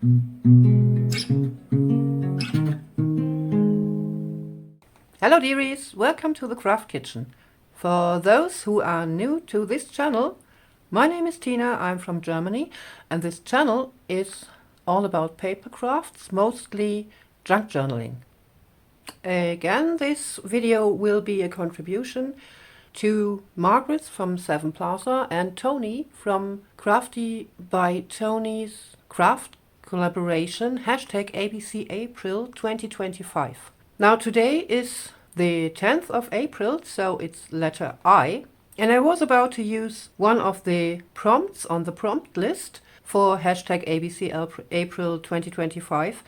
Hello dearies, welcome to the Craft Kitchen. For those who are new to this channel, my name is Tina, I'm from Germany, and this channel is all about paper crafts, mostly junk journaling. Again, this video will be a contribution to Margaret from Seven Plaza and Tony from Crafty by Tony's Craft collaboration #ABCApril 2025. Now today is the 10th of April, so it's letter I, and I was about to use one of the prompts on the prompt list for #ABCApril 2025,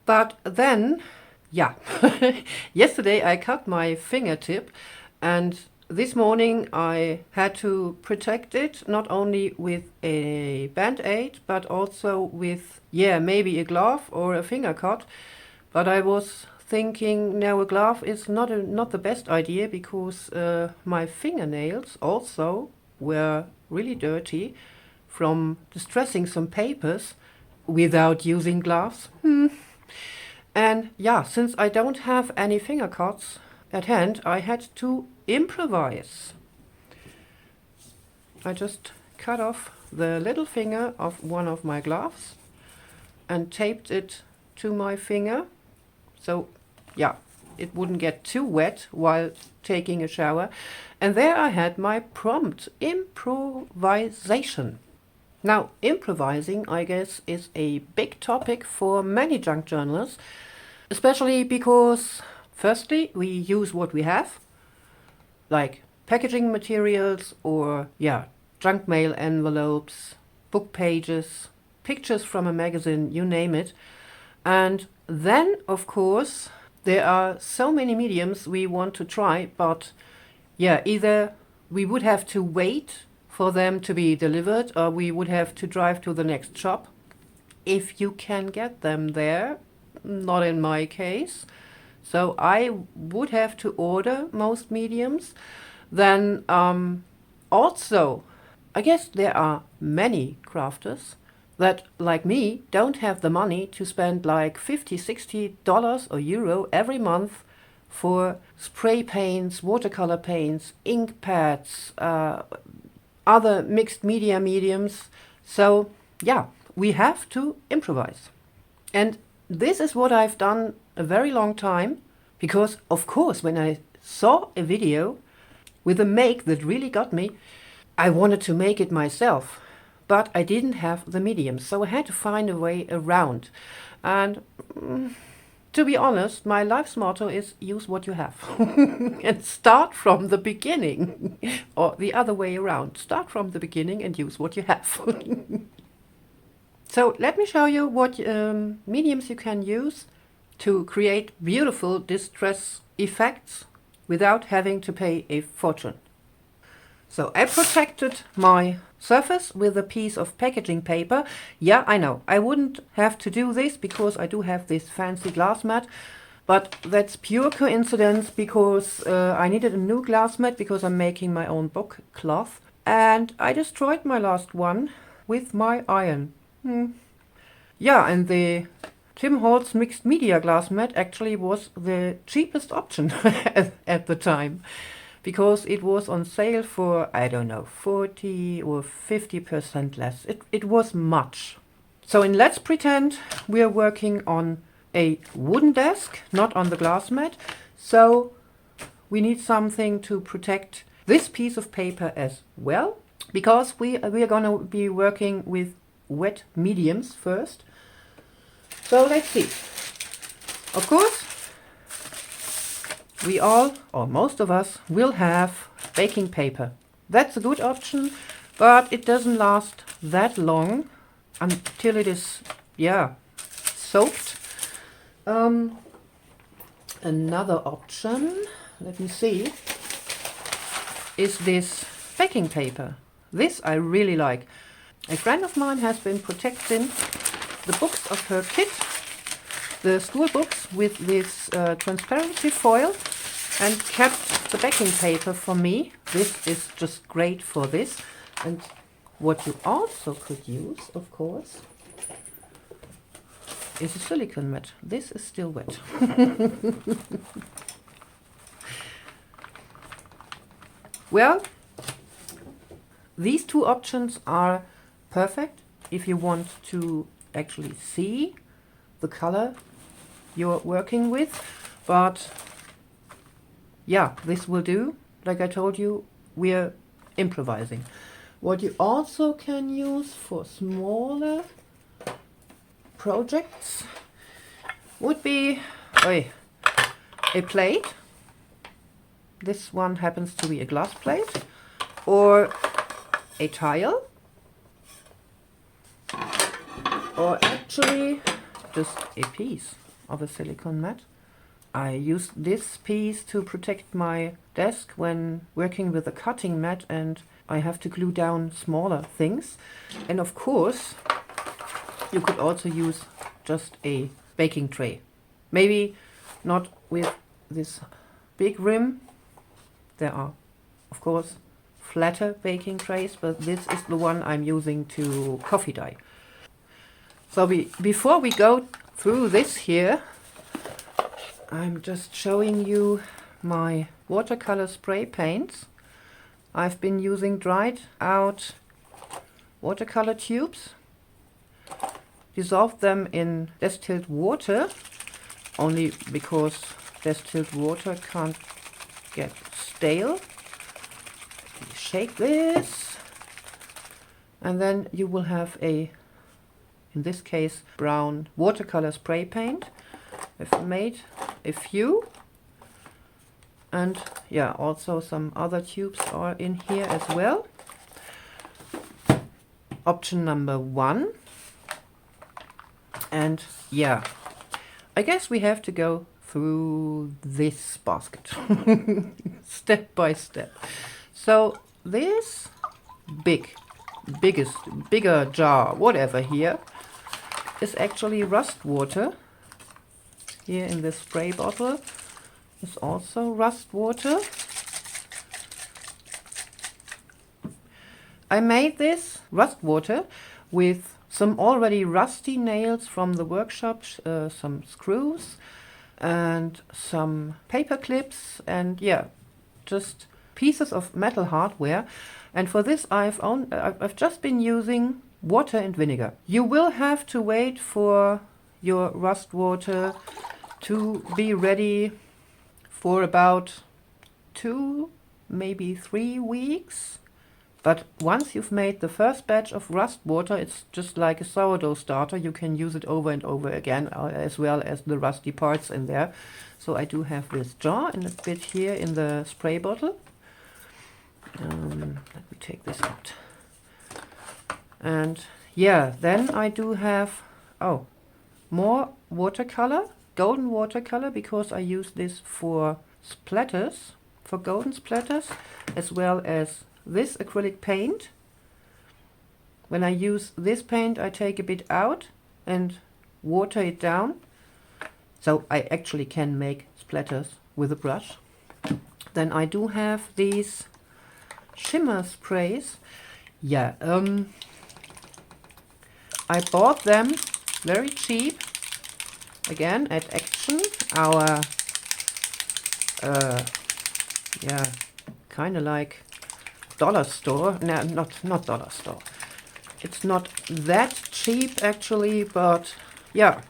but then, yeah, yesterday I cut my fingertip, and this morning I had to protect it not only with a band-aid but also with, maybe a glove or a finger cut. But I was thinking, no, a glove is not the best idea, because my fingernails also were really dirty from distressing some papers without using gloves. And yeah, since I don't have any finger cuts at hand, I had to improvise. I just cut off the little finger of one of my gloves and taped it to my finger, so yeah, it wouldn't get too wet while taking a shower. And there I had my prompt, improvisation. Now, improvising, I guess, is a big topic for many junk journalers, especially because, firstly, we use what we have, like packaging materials or, junk mail envelopes, book pages, pictures from a magazine, you name it. And then, of course, there are so many mediums we want to try, but either we would have to wait for them to be delivered, or we would have to drive to the next shop, if you can get them there. Not in my case. So I would have to order most mediums. Then also, I guess there are many crafters that, like me, don't have the money to spend like $50-$60 or euro every month for spray paints, watercolor paints, ink pads, other mixed media mediums. So yeah, we have to improvise. And this is what I've done a very long time, because of course when I saw a video with a make that really got me, I wanted to make it myself. But I didn't have the medium, so I had to find a way around. And to be honest, my life's motto is use what you have. And start from the beginning. Or the other way around. Start from the beginning and use what you have. So let me show you what mediums you can use to create beautiful distress effects without having to pay a fortune. So I protected my surface with a piece of packaging paper. Yeah, I know, I wouldn't have to do this because I do have this fancy glass mat, but that's pure coincidence, because I needed a new glass mat because I'm making my own book cloth, and I destroyed my last one with my iron. Yeah, and the Tim Holtz mixed media glass mat actually was the cheapest option at the time, because it was on sale for, I don't know, 40 or 50% less. It was much. So let's pretend we are working on a wooden desk, not on the glass mat. So we need something to protect this piece of paper as well, because we are going to be working with wet mediums first. So let's see. Of course, we all, or most of us, will have baking paper. That's a good option, but it doesn't last that long until it is, soaked. Another option, let me see, is this baking paper. This I really like. A friend of mine has been protecting the books of her kit, the school books, with this transparency foil, and kept the backing paper for me. This is just great for this. And what you also could use, of course, is a silicone mat. This is still wet. Well, these two options are perfect if you want to actually see the color you're working with, but yeah, this will do. Like I told you, we're improvising. What you also can use for smaller projects would be a plate. This one happens to be a glass plate, or a tile, or actually just a piece of a silicone mat. I use this piece to protect my desk when working with a cutting mat and I have to glue down smaller things. And of course, you could also use just a baking tray. Maybe not with this big rim. There are, of course, flatter baking trays, but this is the one I'm using to coffee dye. So before we go through this here, I'm just showing you my watercolor spray paints. I've been using dried out watercolor tubes, dissolved them in distilled water, only because distilled water can't get stale. Shake this, and then you will have a, in this case, brown watercolor spray paint. I've made a few, and yeah, also some other tubes are in here as well. Option number 1. And yeah, I guess we have to go through this basket step by step. So this bigger jar, whatever here, is actually rust water. Here in this spray bottle is also rust water. I made this rust water with some already rusty nails from the workshop, some screws and some paper clips, and yeah, just pieces of metal hardware. And for this I've just been using water and vinegar. You will have to wait for your rust water to be ready for about 2, maybe 3 weeks. But once you've made the first batch of rust water, it's just like a sourdough starter. You can use it over and over again, as well as the rusty parts in there. So I do have this jar and a bit here in the spray bottle. Let me take this out. And yeah, then I do have, more watercolor, golden watercolor, because I use this for splatters, for golden splatters, as well as this acrylic paint. When I use this paint, I take a bit out and water it down, so I actually can make splatters with a brush. Then I do have these shimmer sprays. Yeah, I bought them very cheap, again at Action, our kind of like dollar store. No, not dollar store. It's not that cheap actually, but yeah,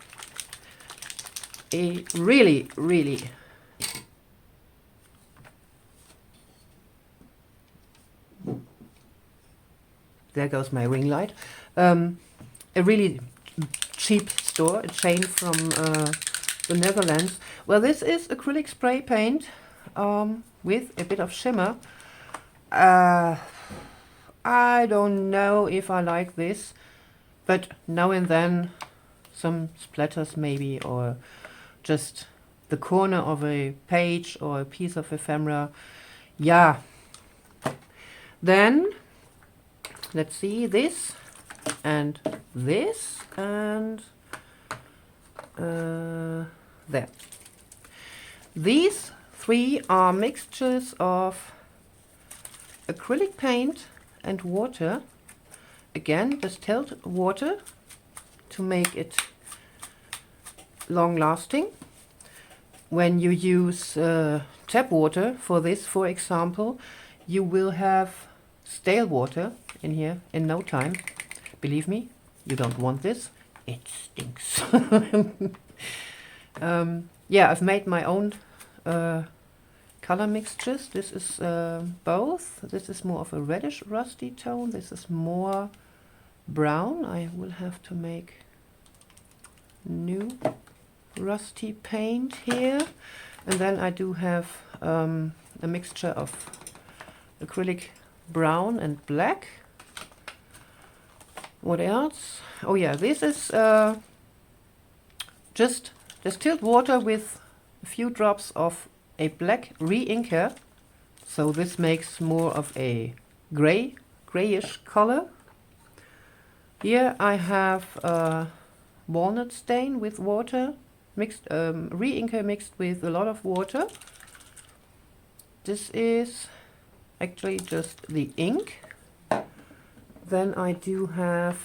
a really there goes my ring light. A really cheap store, a chain from the Netherlands. Well, this is acrylic spray paint with a bit of shimmer. I don't know if I like this, but now and then some splatters maybe, or just the corner of a page or a piece of ephemera. Yeah. Then let's see, this and this and there. These 3 are mixtures of acrylic paint and water. Again, distilled water to make it long lasting. When you use tap water for this, for example, you will have stale water in here in no time. Believe me, you don't want this. It stinks. Yeah, I've made my own color mixtures. This is both. This is more of a reddish rusty tone. This is more brown. I will have to make new rusty paint here. And then I do have a mixture of acrylic brown and black. What else? Oh yeah, this is just distilled water with a few drops of a black re-inker. So this makes more of a grayish color. Here I have walnut stain with water, mixed re-inker mixed with a lot of water. This is actually just the ink. Then I do have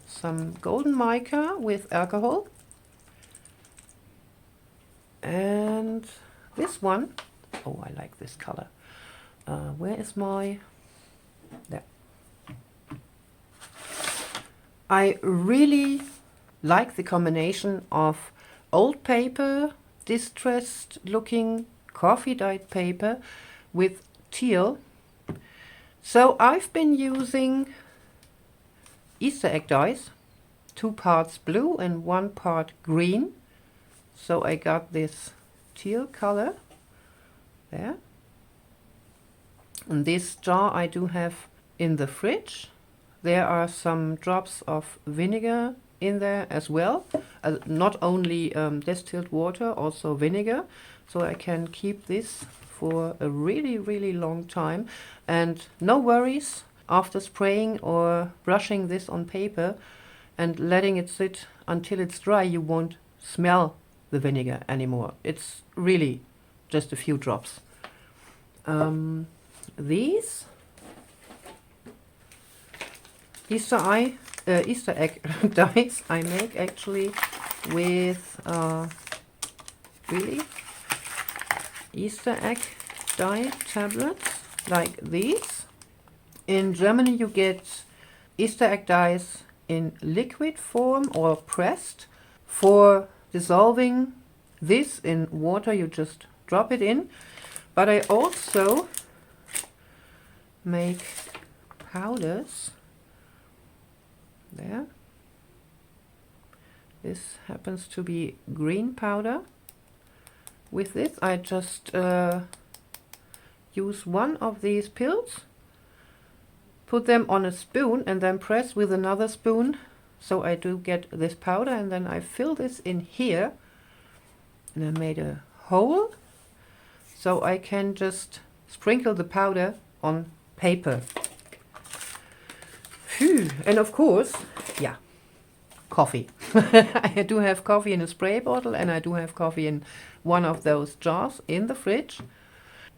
some golden mica with alcohol. And this one, oh, I like this color. Where is my, there. I really like the combination of old paper, distressed looking coffee dyed paper with teal. So I've been using Easter egg dyes, 2 parts blue and 1 part green. So I got this teal color there. And this jar I do have in the fridge. There are some drops of vinegar in there as well. Not only distilled water, also vinegar. So I can keep this for a really long time. And no worries, after spraying or brushing this on paper and letting it sit until it's dry, you won't smell the vinegar anymore. It's really just a few drops. These Easter egg dyes I make actually with really Easter egg dye tablets like these. In Germany you get Easter egg dyes in liquid form or pressed. For dissolving this in water you just drop it in. But I also make powders. There. This happens to be green powder. With this I just use one of these pills, put them on a spoon and then press with another spoon. So I do get this powder and then I fill this in here. And I made a hole so I can just sprinkle the powder on paper. Phew. And of course, yeah, coffee. I do have coffee in a spray bottle and I do have coffee in one of those jars in the fridge.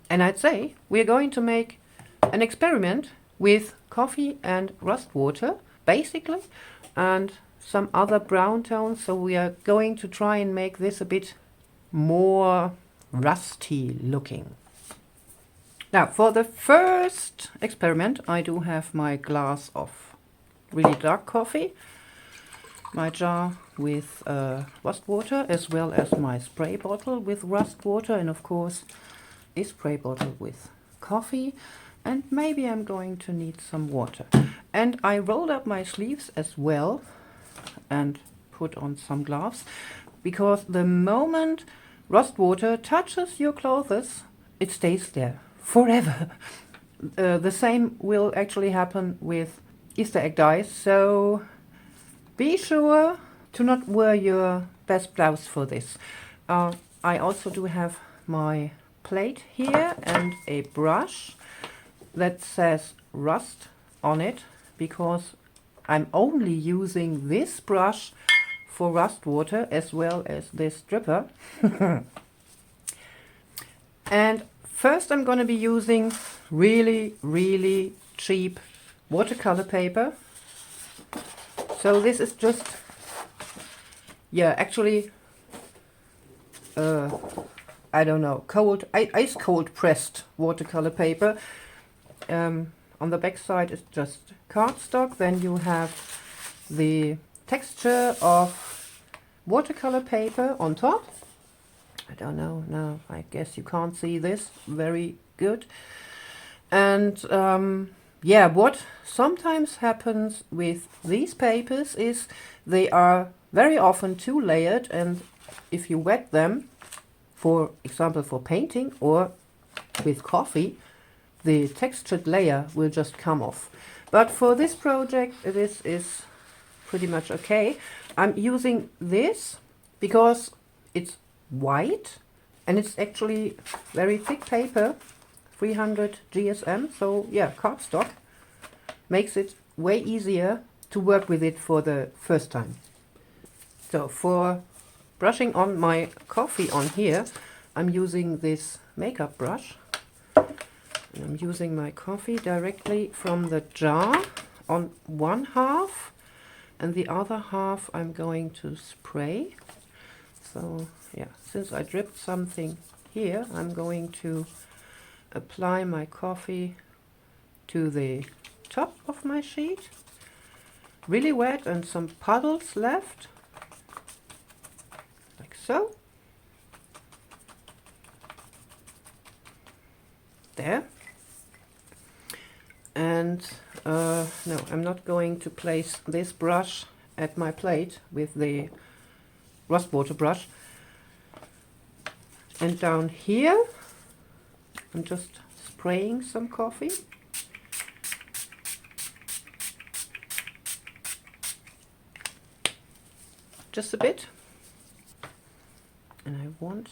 And I'd say we're going to make an experiment with coffee and rust water, basically, and some other brown tones. So we are going to try and make this a bit more rusty looking. Now, for the first experiment, I do have my glass of really dark coffee, my jar with rust water, as well as my spray bottle with rust water, and of course a spray bottle with coffee, and maybe I'm going to need some water. And I rolled up my sleeves as well and put on some gloves, because the moment rust water touches your clothes, it stays there forever. The same will actually happen with Easter egg dyes, so be sure to not wear your best blouse for this. I also do have my plate here and a brush that says rust on it, because I'm only using this brush for rust water as well as this stripper. And first I'm going to be using really cheap watercolor paper. So this is just, yeah, actually I don't know, ice cold pressed watercolor paper. On the back side is just cardstock. Then you have the texture of watercolor paper on top. I don't know, no, I guess you can't see this very good. And yeah, what sometimes happens with these papers is they are very often too layered, and if you wet them, for example for painting or with coffee, the textured layer will just come off. But for this project, this is pretty much okay. I'm using this because it's white and it's actually very thick paper, 300 GSM, so yeah, cardstock makes it way easier to work with it for the first time. So for brushing on my coffee on here, I'm using this makeup brush. And I'm using my coffee directly from the jar on one half, and the other half I'm going to spray. So yeah, since I dripped something here, I'm going to apply my coffee to the top of my sheet. Really wet and some puddles left, like so. There. And no, I'm not going to place this brush at my plate with the rust water brush. And down here, I'm just spraying some coffee. Just a bit. And I want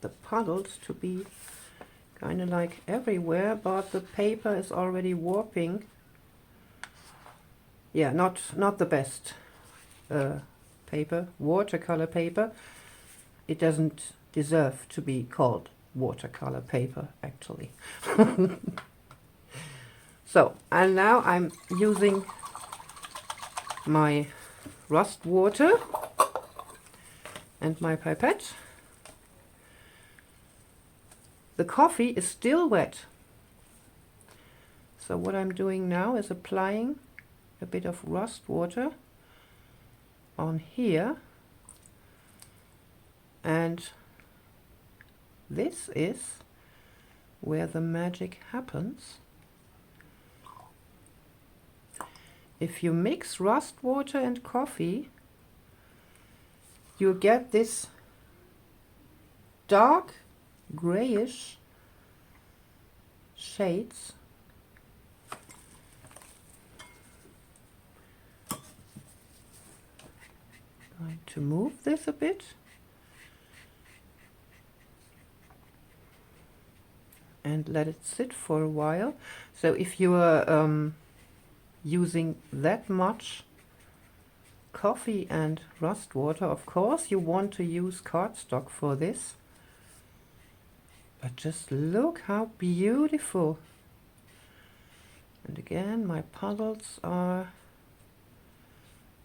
the puddles to be kind of like everywhere, but the paper is already warping. Yeah, not the best paper, watercolor paper. It doesn't deserve to be called watercolor paper, actually. So, and now I'm using my rust water and my pipette. The coffee is still wet. So what I'm doing now is applying a bit of rust water on here. And this is where the magic happens. If you mix rust water and coffee, you get this dark grayish shades. Going to move this a bit. And let it sit for a while. So if you are using that much coffee and rust water, of course you want to use cardstock for this. But just look how beautiful. And again, my puddles are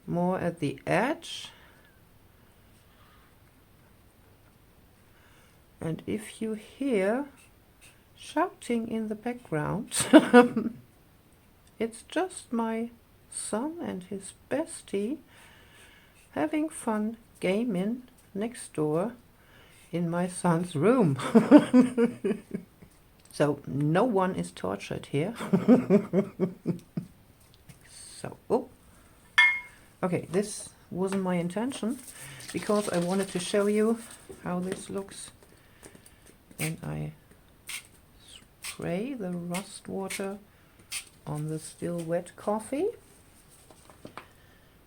more at the edge. And if you hear shouting in the background, it's just my son and his bestie having fun gaming next door in my son's room. So no one is tortured here. So, oh, okay, this wasn't my intention, because I wanted to show you how this looks when I spray the rust water on the still wet coffee.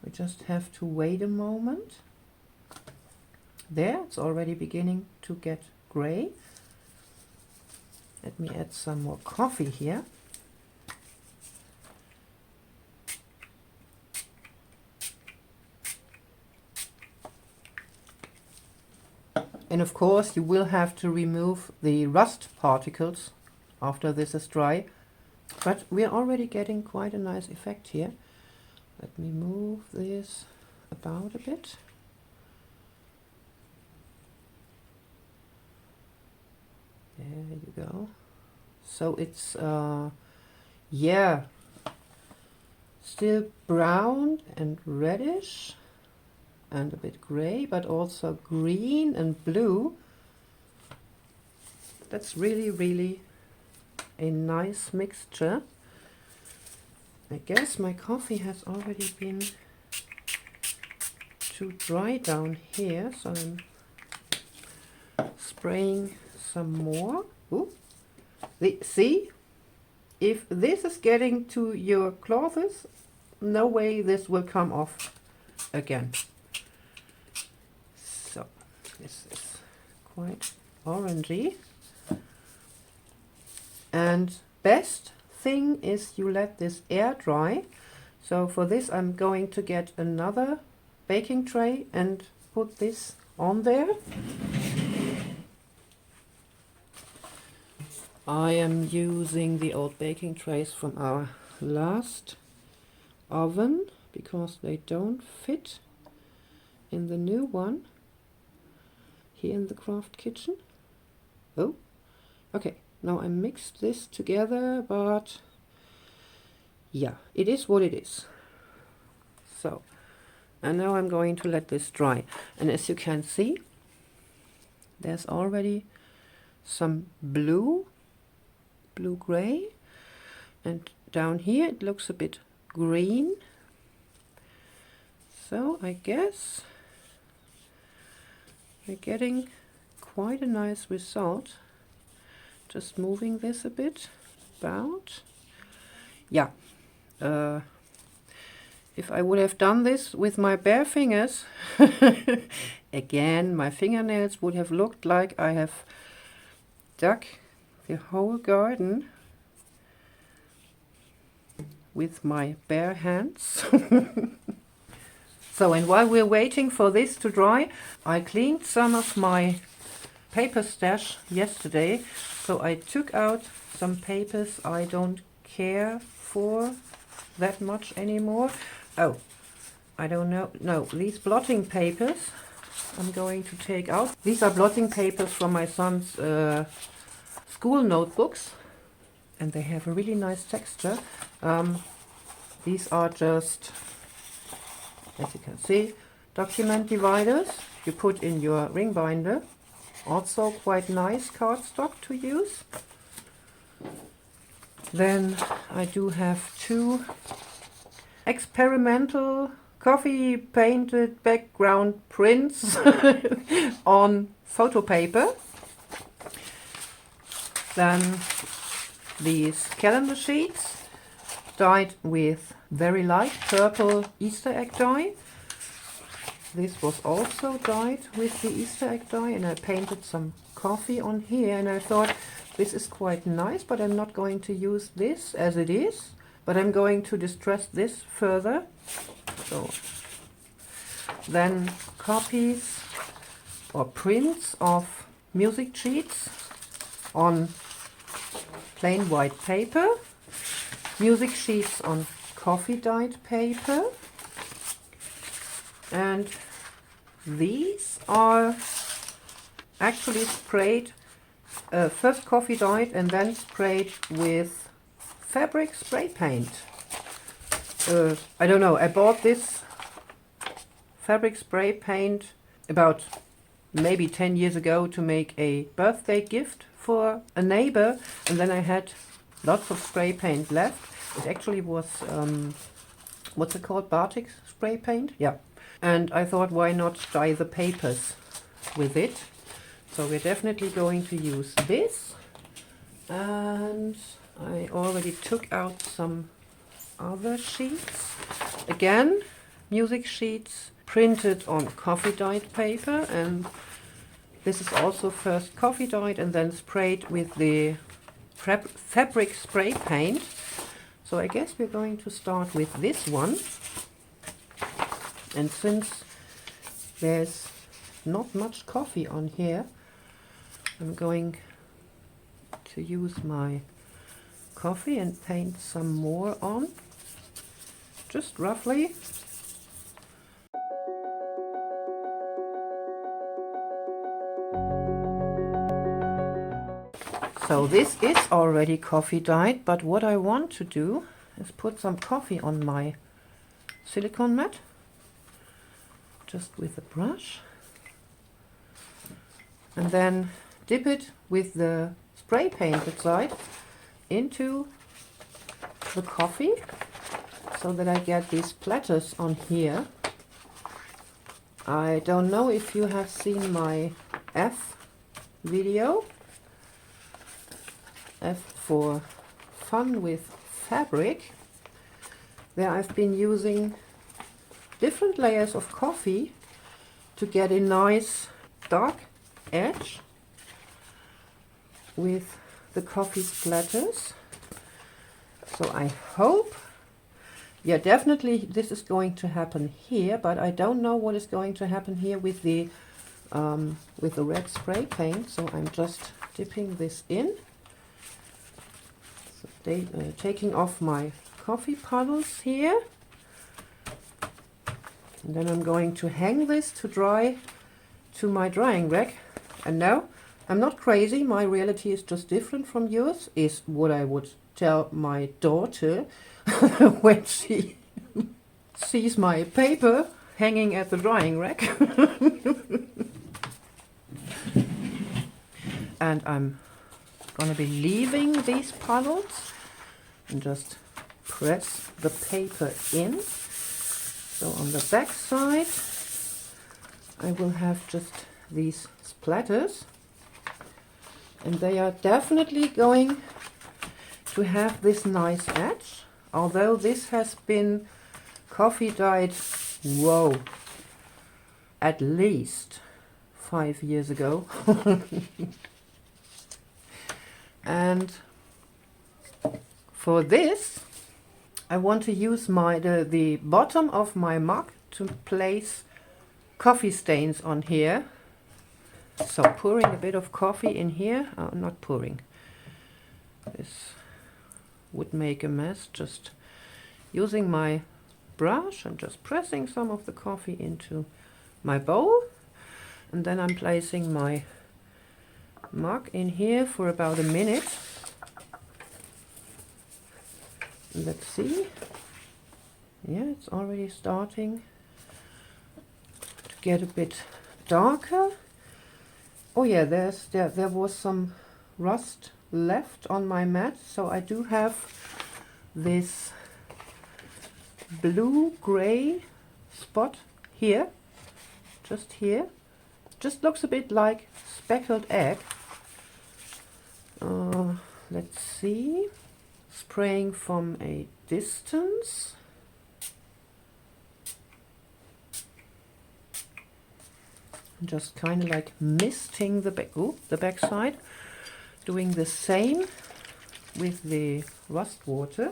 We just have to wait a moment. There, it's already beginning to get gray. Let me add some more coffee here. And of course you will have to remove the rust particles after this is dry. But we are already getting quite a nice effect here. Let me move this about a bit. There you go. So it's, yeah, still brown and reddish and a bit gray, but also green and blue. That's really, really a nice mixture. I guess my coffee has already been too dry down here, so I'm spraying some more. Ooh. See, if this is getting to your clothes, no way this will come off again. So this is quite orangey. And best thing is you let this air dry. So for this I'm going to get another baking tray and put this on there. I am using the old baking trays from our last oven because they don't fit in the new one here in the craft kitchen. Oh, okay. Now I mixed this together, but yeah, it is what it is. So, and now I'm going to let this dry. And as you can see, there's already some blue-gray, and down here it looks a bit green. So I guess we're getting quite a nice result. Just moving this a bit about. Yeah, if I would have done this with my bare fingers, again, my fingernails would have looked like I have dug the whole garden with my bare hands. So, and while we're waiting for this to dry, I cleaned some of my paper stash yesterday. So I took out some papers I don't care for that much anymore. Oh, I don't know. No, these blotting papers I'm going to take out. These are blotting papers from my son's school notebooks, and they have a really nice texture. These are just, as you can see, document dividers you put in your ring binder. Also quite nice cardstock to use. Then I do have two experimental coffee painted background prints on photo paper. Then these calendar sheets dyed with very light purple Easter egg dye. This was also dyed with the Easter egg dye, and I painted some coffee on here, and I thought this is quite nice, but I'm not going to use this as it is, but I'm going to distress this further. So then copies or prints of music sheets on plain white paper, music sheets on coffee dyed paper, and these are actually sprayed, first coffee dyed and then sprayed with fabric spray paint. I don't know, I bought this fabric spray paint about maybe 10 years ago to make a birthday gift for a neighbor, and then I had lots of spray paint left. It actually was, what's it called, batik spray paint? Yeah. And I thought, why not dye the papers with it? So we're definitely going to use this. And I already took out some other sheets. Again, music sheets printed on coffee dyed paper, and this is also first coffee dyed and then sprayed with the fabric spray paint. So I guess we're going to start with this one. And since there's not much coffee on here, I'm going to use my coffee and paint some more on, just roughly. So this is already coffee dyed, but what I want to do is put some coffee on my silicone mat, just with a brush, and then dip it with the spray painted side into the coffee so that I get these splatters on here. I don't know if you have seen my F video, F for fun with fabric. There I've been using different layers of coffee to get a nice dark edge with the coffee splatters. So I hope, yeah, definitely this is going to happen here, but I don't know what is going to happen here with the red spray paint. So I'm just dipping this in, so taking off my coffee puddles here, and then I'm going to hang this to dry to my drying rack. And no, I'm not crazy, my reality is just different from yours, is what I would tell my daughter when she sees my paper hanging at the drying rack. And I'm gonna be leaving these puddles and just press the paper in. So on the back side I will have just these splatters, and they are definitely going to have this nice edge, although this has been coffee dyed, whoa, at least 5 years ago. And for this I want to use the bottom of my mug to place coffee stains on here. So pouring a bit of coffee in here, not pouring, this would make a mess, just using my brush and just pressing some of the coffee into my bowl, and then I'm placing my mug in here for about a minute. Let's see, yeah, it's already starting to get a bit darker. Oh yeah, there was some rust left on my mat, so I do have this blue-gray spot here, just here. Just looks a bit like speckled egg. Let's see, spraying from a distance. Just kind of like misting the back side, doing the same with the rust water.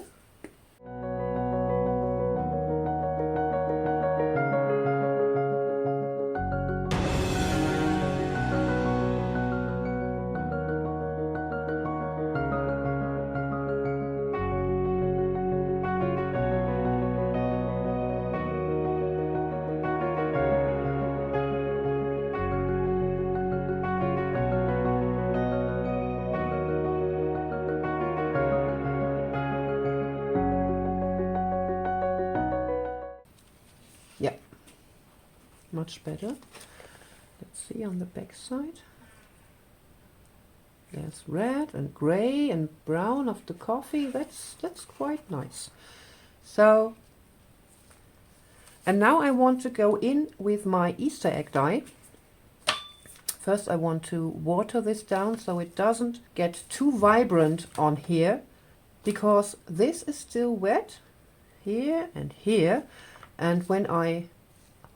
Yeah, much better. Let's see on the back side. There's red and gray and brown of the coffee. That's quite nice. So, and now I want to go in with my Easter egg dye. First I want to water this down so it doesn't get too vibrant on here, because this is still wet here and here. And when I,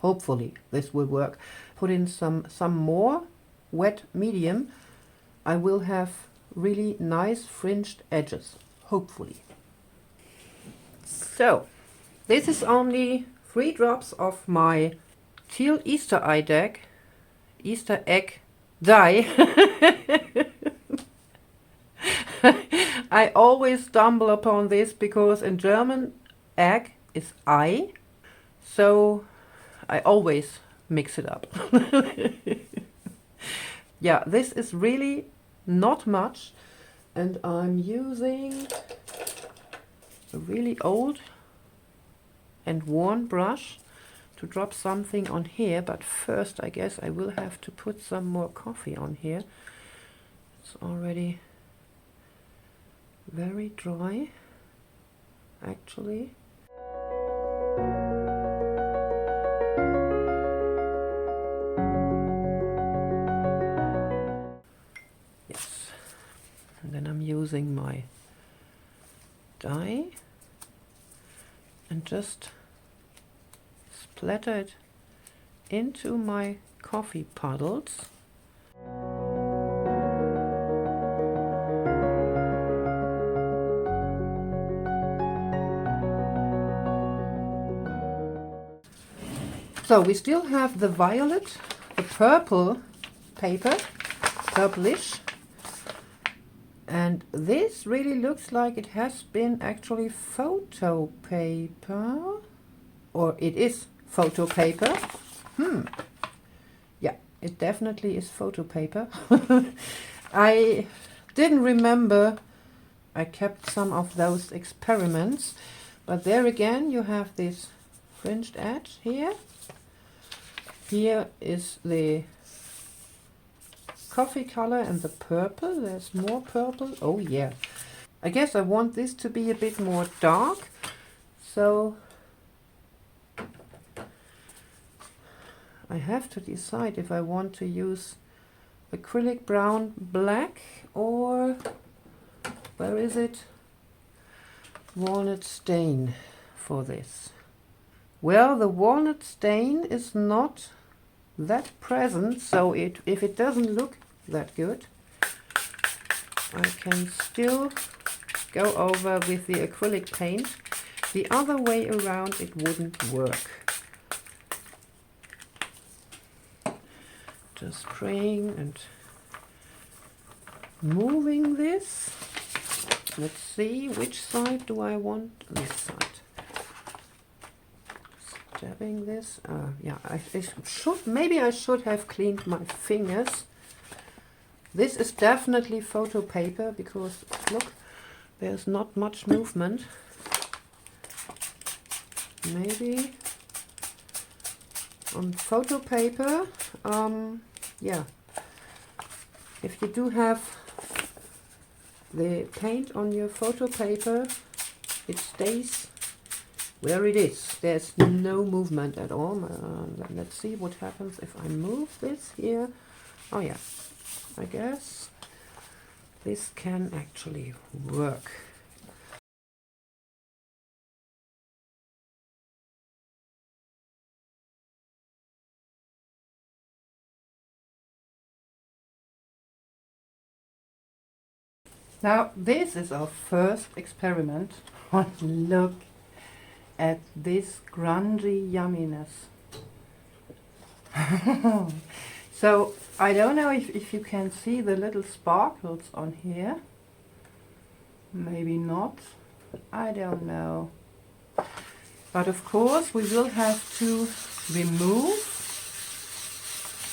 hopefully this will work, put in some more wet medium, I will have really nice fringed edges, hopefully. So, this is only 3 drops of my teal Easter egg dye. I always stumble upon this because in German egg is Ei. So I always mix it up. Yeah, this is really not much, And I'm using a really old and worn brush to drop something on here, but first I guess I will have to put some more coffee on here. It's already very dry, actually. Yes, and then I'm using my dye and just splatter it into my coffee puddles. So we still have the violet, the purple paper, purplish, and this really looks like it has been actually photo paper, or it is photo paper. Yeah, it definitely is photo paper. I didn't remember I kept some of those experiments, but there again you have this fringed edge here. Here is the coffee color and the purple. There's more purple. Oh yeah. I guess I want this to be a bit more dark. So I have to decide if I want to use acrylic brown black or, where is it? Walnut stain for this. Well, the walnut stain is not that present, so if it doesn't look that good, I can still go over with the acrylic paint. The other way around it wouldn't work. Just spraying and moving this. Let's see, which side do I want? This side. Dabbing this. Yeah, I should, maybe I should have cleaned my fingers. This is definitely photo paper because look, there's not much movement. Maybe on photo paper, yeah, if you do have the paint on your photo paper, it stays where it is. There's no movement at all. Let's see what happens if I move this here. Oh yeah, I guess this can actually work. Now this is our first experiment. Look at this grungy yumminess. So I don't know if you can see the little sparkles on here. Maybe not. I don't know. But of course we will have to remove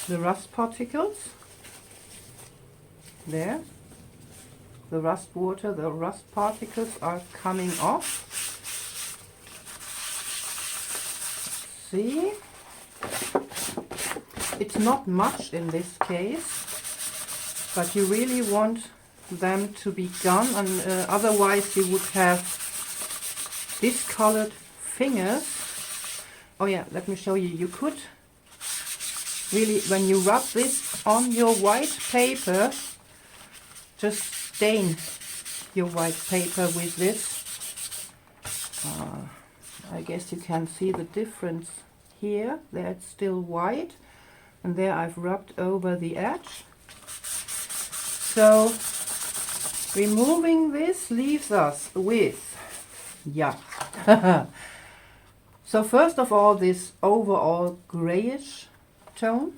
the rust particles. There. The rust water, the rust particles are coming off. See? It's not much in this case, but you really want them to be gone, and otherwise you would have discolored fingers. Oh yeah, let me show you. You could really, when you rub this on your white paper, just stain your white paper with this. I guess you can see the difference here. There it's still white, and there I've rubbed over the edge. So removing this leaves us with, yeah. So first of all, this overall grayish tone.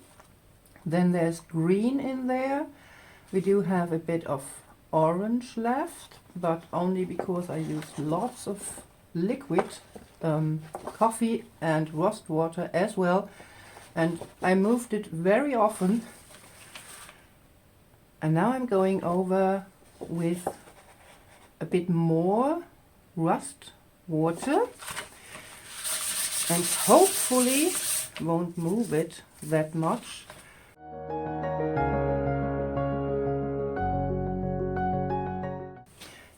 Then there's green in there. We do have a bit of orange left, but only because I used lots of liquid coffee and rust water as well, and I moved it very often. And now I'm going over with a bit more rust water, and hopefully won't move it that much.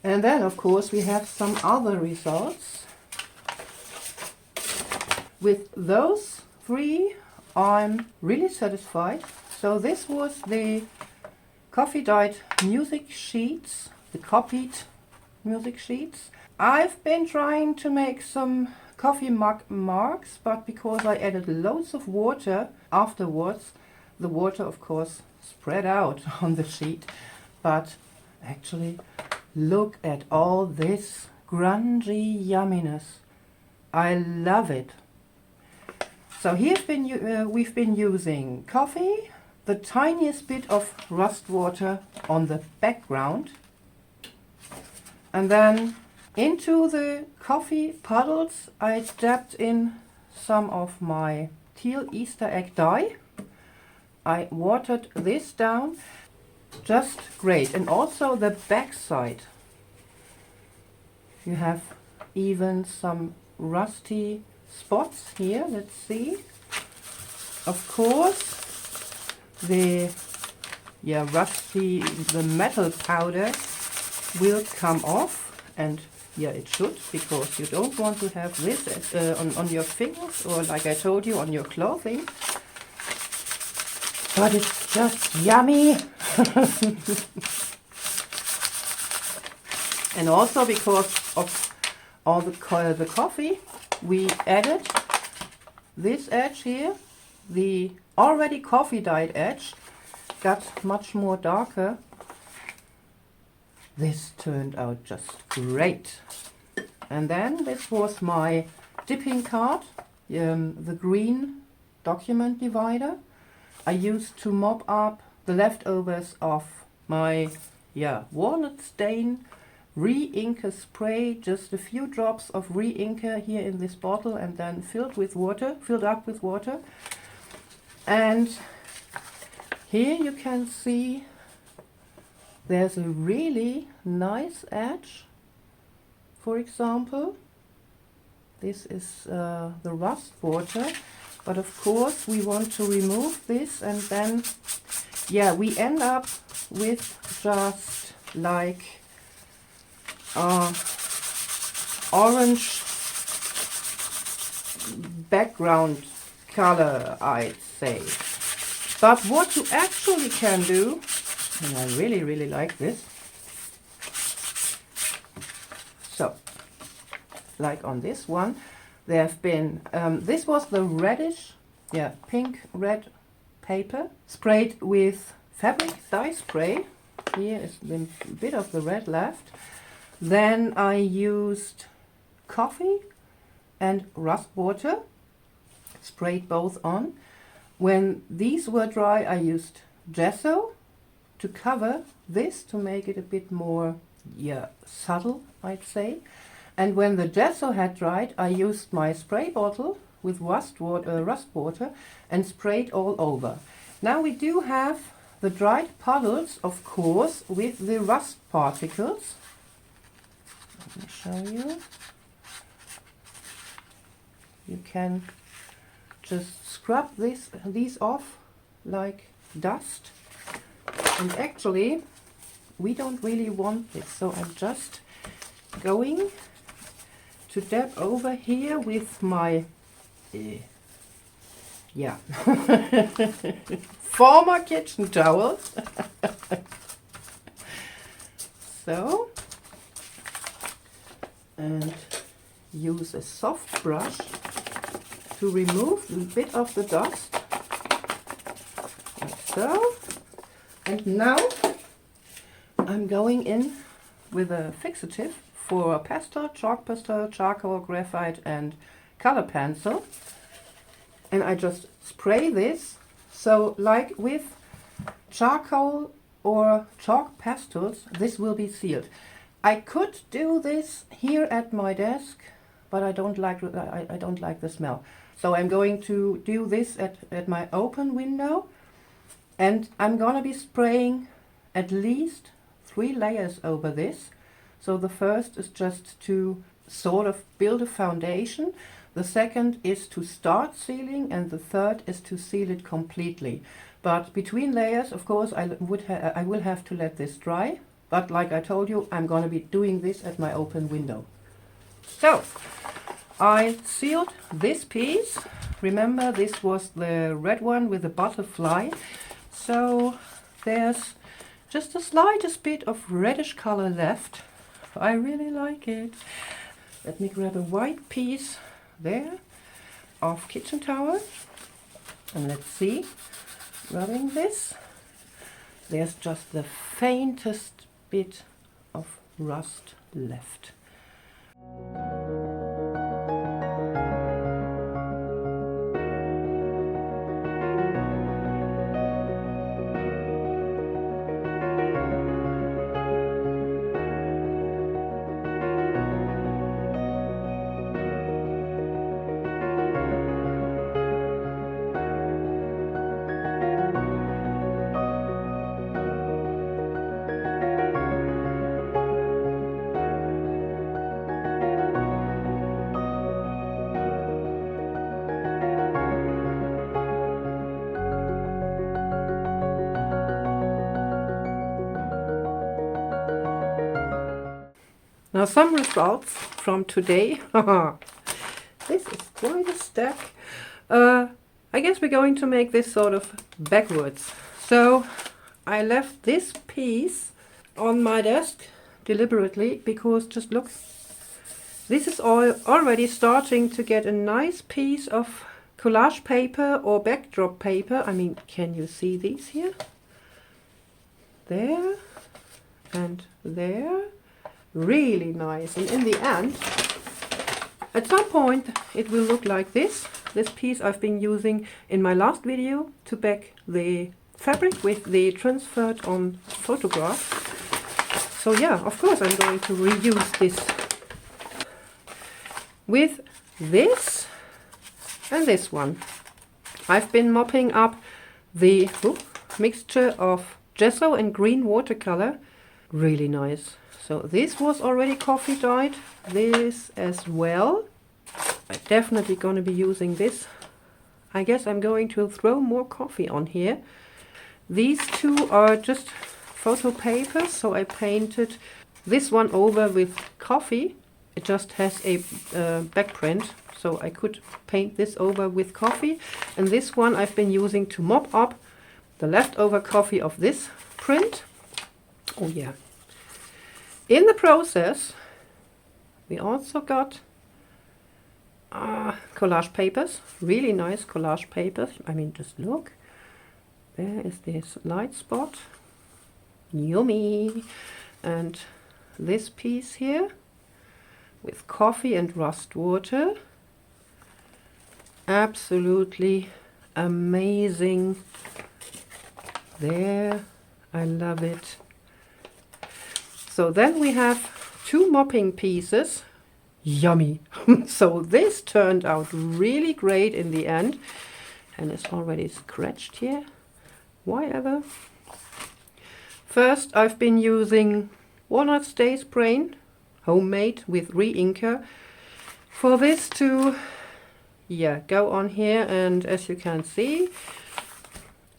And then of course we have some other results. With those three I'm really satisfied. So this was the coffee dyed music sheets, the copied music sheets. I've been trying to make some coffee mug marks, but because I added loads of water afterwards, the water of course spread out on the sheet. But actually, look at all this grungy yumminess. I love it. So we've been using coffee, the tiniest bit of rust water on the background, and then into the coffee puddles I dabbed in some of my teal Easter egg dye. I watered this down. Just great. And also the back side. You have even some rusty spots here. Let's see. Of course, the metal powder will come off, and yeah, it should, because you don't want to have this on your fingers, or like I told you, on your clothing. But it's just yummy. And also because of all the coffee, we added this edge here, the already coffee dyed edge, got much more darker. This turned out just great. And then this was my dipping card, the green document divider. I used to mop up the leftovers of my walnut stain re-inker spray, just a few drops of re-inker here in this bottle, and then filled up with water. And here you can see there's a really nice edge. For example, this is the rust water, but of course we want to remove this, and then we end up with just like orange background color, I'd say. But what you actually can do, and I really like this, so like on this one, there have been this was the reddish, pink red paper sprayed with fabric dye spray. Here is a bit of the red left. Then I used coffee and rust water, sprayed both on. When these were dry, I used gesso to cover this, to make it a bit more subtle, I'd say. And when the gesso had dried, I used my spray bottle with rust water and sprayed all over. Now we do have the dried puddles, of course, with the rust particles. Let me show you. You can just scrub these off like dust. And actually, we don't really want this, so I'm just going to dab over here with my former kitchen towel. So, and use a soft brush to remove a bit of the dust, like so. And now I'm going in with a fixative for pastel, chalk pastel, charcoal, graphite and color pencil. And I just spray this. So like with charcoal or chalk pastels, this will be sealed. I could do this here at my desk, but I don't like the smell. So I'm going to do this at my open window, and I'm gonna be spraying at least 3 layers over this. So the first is just to sort of build a foundation. The second is to start sealing, and the third is to seal it completely. But between layers, of course, I will have to let this dry. But like I told you, I'm going to be doing this at my open window. So I sealed this piece. Remember, this was the red one with the butterfly. So there's just the slightest bit of reddish color left. I really like it. Let me grab a white piece there of kitchen towel. And let's see, rubbing this, there's just the faintest bit of rust left. Now some results from today. This is quite a stack. I guess we're going to make this sort of backwards. So I left this piece on my desk deliberately because just look, this is already starting to get a nice piece of collage paper or backdrop paper. I mean, can you see these here? There and there. Really nice, and in the end, at some point it will look like this. This piece I've been using in my last video to back the fabric with the transferred on photograph. So yeah, of course I'm going to reuse this with this and this one. I've been mopping up the mixture of gesso and green watercolor. Really nice. So this was already coffee dyed, this as well. I'm definitely going to be using this. I guess I'm going to throw more coffee on here. These two are just photo papers, so I painted this one over with coffee. It just has a back print, so I could paint this over with coffee. And this one I've been using to mop up the leftover coffee of this print. Oh yeah. In the process, we also got collage papers, really nice collage papers. I mean, just look. There is this light spot. Yummy. And this piece here with coffee and rust water. Absolutely amazing. There, I love it. So then we have 2 mopping pieces. Yummy. So this turned out really great in the end. And it's already scratched here. Why ever? First, I've been using walnut stay spray, homemade with re-inker, for this to go on here. And as you can see,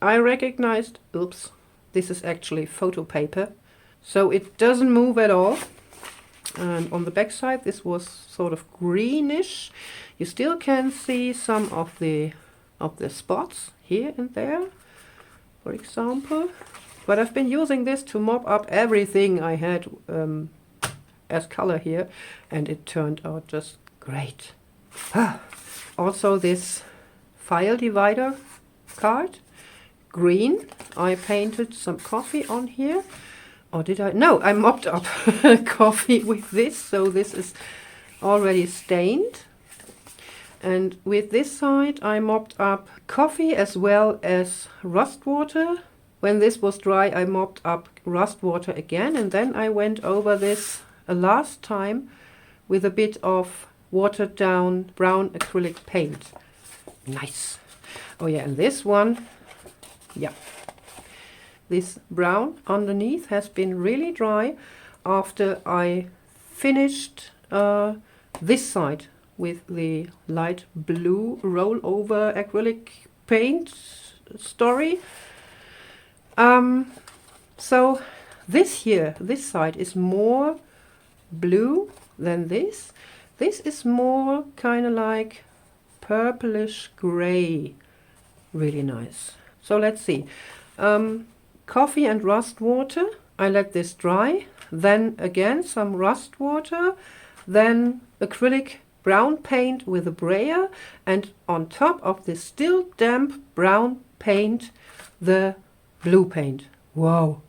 I recognized, oops, this is actually photo paper. So it doesn't move at all. And on the back side, this was sort of greenish. You still can see some of the spots here and there, for example. But I've been using this to mop up everything I had as color here, and it turned out just great. Also this file divider card, green. I painted some coffee on here. Or did I? No, I mopped up coffee with this, so this is already stained. And with this side, I mopped up coffee as well as rust water. When this was dry, I mopped up rust water again, and then I went over this a last time with a bit of watered down brown acrylic paint. Nice. Oh yeah, and this one, yeah. this brown underneath has been really dry after I finished this side with the light blue rollover acrylic paint story. So this here, this side is more blue than this. This is more kind of like purplish gray. Really nice. So let's see. Coffee and rust water. I let this dry. Then again some rust water. Then acrylic brown paint with a brayer. And on top of this still damp brown paint, the blue paint. Wow.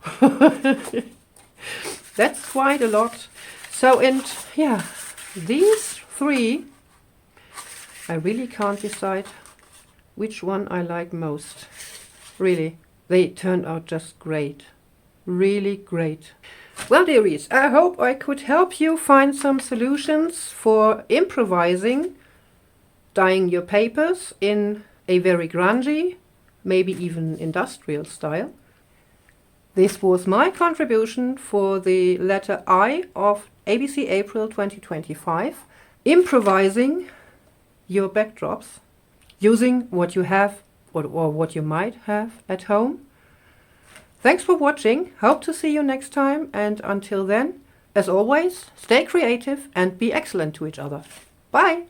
That's quite a lot. So, and yeah, these three, I really can't decide which one I like most. Really, they turned out just great. Really great. Well, dearies, I hope I could help you find some solutions for improvising, dyeing your papers in a very grungy, maybe even industrial style. This was my contribution for the letter I of ABC April 2025. Improvising your backdrops using what you have or what you might have at home. Thanks for watching. Hope to see you next time. And until then, as always, stay creative and be excellent to each other. Bye!